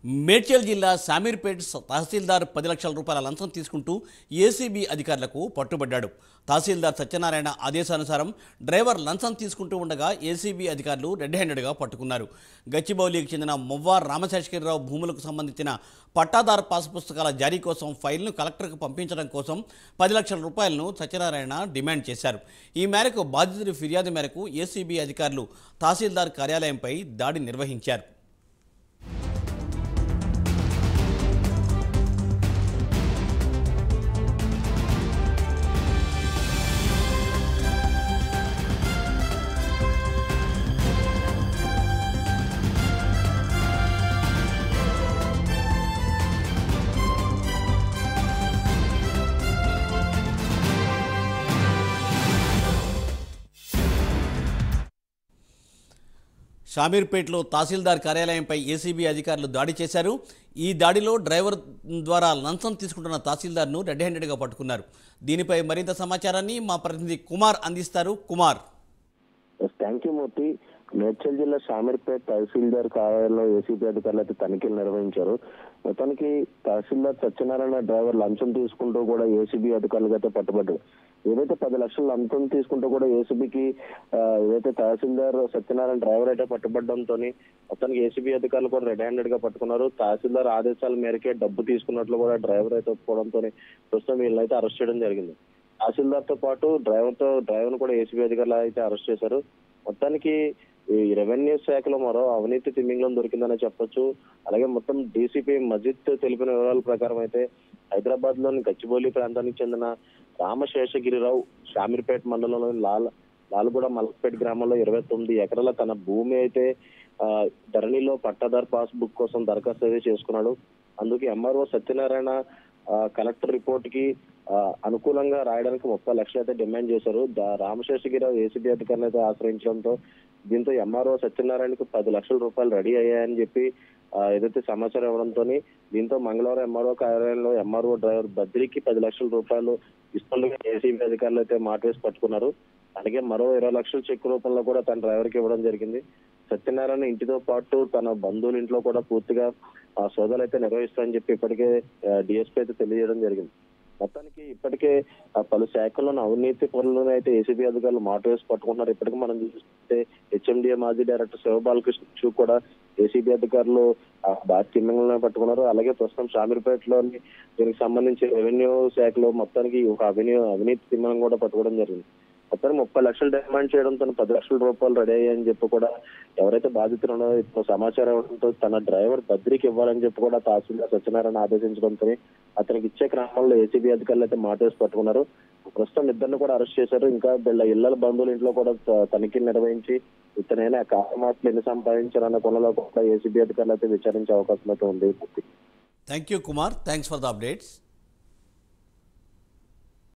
మేడ్చల్ జిల్లా శామీర్పేట్ తహసీల్దార్ 10 లక్షల రూపాయల లంచం తీసుకుంటూ ఏసీబీ అధికారులకు పట్టుబడ్డాడు. తహసీల్దార్ సత్యనారాయణ ఆదేశానుసారం డ్రైవర్ లంచం తీసుకుంటూ ఉండగా ఏసీబీ అధికారులు రెడ్ హ్యాండెడ్గా పట్టుకున్నారు. గచ్చిబౌలికి చెందిన మొవ్వార్ రామశేషగిరిరావు భూములకు సంబంధించిన పట్టాదారు పాస్ పుస్తకాల జారీ కోసం ఫైల్ను కలెక్టర్కు పంపించడం కోసం 10 లక్షల రూపాయలను సత్యనారాయణ డిమాండ్ చేశారు. ఈ మేరకు బాధితుడి ఫిర్యాదు మేరకు ఏసీబీ అధికారులు తహసీల్దార్ కార్యాలయంపై దాడి నిర్వహించారు. షామీర్పేట్లో తహసీల్దార్ కార్యాలయంపై ఏసీబీ అధికారులు దాడి చేశారు. ఈ దాడిలో డ్రైవర్ ద్వారా లంచం తీసుకుంటున్న తహసీల్దార్ను రెడ్ హ్యాండెడ్గా పట్టుకున్నారు. దీనిపై మరింత సమాచారాన్ని మా ప్రతినిధి కుమార్ అందిస్తారు. కుమార్. థ్యాంక్ యూ మూర్తి. మేడ్చల్ జిల్లా షామీర్పేట్ తహసీల్దార్ కార్యాలయంలో ఏసీబీ అధికారులు అయితే తనిఖీలు నిర్వహించారు. మొత్తానికి తహసీల్దార్ సత్యనారాయణ డ్రైవర్ లంచం తీసుకుంటూ కూడా ఏసీబీ అధికారులకు అయితే పట్టుబడ్డారు. ఏదైతే 10 లక్షల లంచం తీసుకుంటూ కూడా ఏసీబీకి ఏదైతే తహసీల్దార్ సత్యనారాయణ డ్రైవర్ అయితే పట్టుబడడంతో మొత్తానికి ఏసీబీ అధికారులు కూడా రెడ్ హ్యాండెడ్ గా పట్టుకున్నారు. తహసీల్దార్ ఆదేశాల మేరకే డబ్బు తీసుకున్నట్లు కూడా డ్రైవర్ అయితే ఒప్పుకోవడంతో ప్రస్తుతం వీళ్ళైతే అరెస్ట్ చేయడం జరిగింది. తహసీల్దార్ తో పాటు డ్రైవర్ కూడా ఏసీబీ అధికారులు అయితే అరెస్ట్ చేశారు. మొత్తానికి ఈ రెవెన్యూ శాఖలో మరో అవినీతి తిమింగలం దొరికిందనే చెప్పొచ్చు. అలాగే మొత్తం డీసీపీ మజిద్ తెలిపిన వివరాల ప్రకారం అయితే హైదరాబాద్ లోని గచ్చిబౌలి ప్రాంతానికి చెందిన రామశేషగిరిరావు షామీర్పేట్ మండలంలోని లాల్గూడ మల్కపేట్ గ్రామంలో 29 ఎకరాల తన భూమి అయితే ధరణిలో పట్టాదార్ పాస్ బుక్ కోసం దరఖాస్తు అయితే చేసుకున్నాడు. అందుకు ఎంఆర్ఓ సత్యనారాయణ కలెక్టర్ రిపోర్ట్ కి అనుకూలంగా రాయడానికి 30 లక్షలు అయితే డిమాండ్ చేశారు. రామశేషగిరిరావు ఏసీబీ అధికారులు అయితే ఆశ్రయించడంతో దీంతో ఎంఆర్ఓ సత్యనారాయణకు 10 లక్షల రూపాయలు రెడీ అయ్యాయని చెప్పి ఏదైతే సమాచారం ఇవ్వడంతో దీంతో మంగళవారం ఎంఆర్ఓ కార్యాలయంలో ఎంఆర్ఓ డ్రైవర్ బద్రికి 10 లక్షల రూపాయలు ఇస్తుండగా ఏసీబీ అధికారులు అయితే మాట వేసి పట్టుకున్నారు. అలాగే మరో 20 లక్షల చెక్ రూపంలో కూడా తన డ్రైవర్ కి ఇవ్వడం జరిగింది. సత్యనారాయణ ఇంటితో పాటు తన బంధువుల ఇంట్లో కూడా పూర్తిగా సోదాలు అయితే నిర్వహిస్తారని చెప్పి ఇప్పటికే డిఎస్పీ అయితే తెలియజేయడం జరిగింది. మొత్తానికి ఇప్పటికే పలు శాఖల్లోని అవినీతి పనులను అయితే ఏసీబీ అధికారులు మాట వేసి పట్టుకుంటున్నారు. ఇప్పటికీ మనం చూస్తే హెచ్ఎండిఏ మాజీ డైరెక్టర్ శివబాలకృష్ణ కూడా ఏసీబీ అధికారులు తిమ్మంగా పట్టుకున్నారు. అలాగే ప్రస్తుతం షామీర్పేటలోని దీనికి సంబంధించి రెవెన్యూ శాఖలో మొత్తానికి ఒక అవినీతి తిమ్మంగా కూడా పట్టుకోవడం జరిగింది. మొత్తం 30 లక్షలు డిమాండ్ చేయడంతో 10 లక్షల రూపాయలు రెడీ అయ్యాయని చెప్పి కూడా ఎవరైతే బాధితులు ఉన్నారో ఇప్పుడు సమాచారం ఇవ్వడంతో తన డ్రైవర్ బద్రికి ఇవ్వాలని చెప్పి కూడా తహసీల్దార్ సత్యనారాయణ ఆదేశించడంతో అతనికి ఇచ్చే క్రమంలో ఏసీబీ అధికారులు అయితే మాట వేసి పట్టుకున్నారు. ప్రస్తుతం ఇద్దరిని కూడా అరెస్ట్ చేశారు. ఇంకా వీళ్ళ ఇళ్ల బంధువుల ఇంట్లో కూడా తనిఖీలు నిర్వహించి ఇతనైనా కారణాలు ఎన్ని సంపాదించారన్న కొనలో కూడా ఏసీబీ అధికారులు అయితే విచారించే అవకాశం అయితే ఉంది. Thank you Kumar. Thanks for the updates.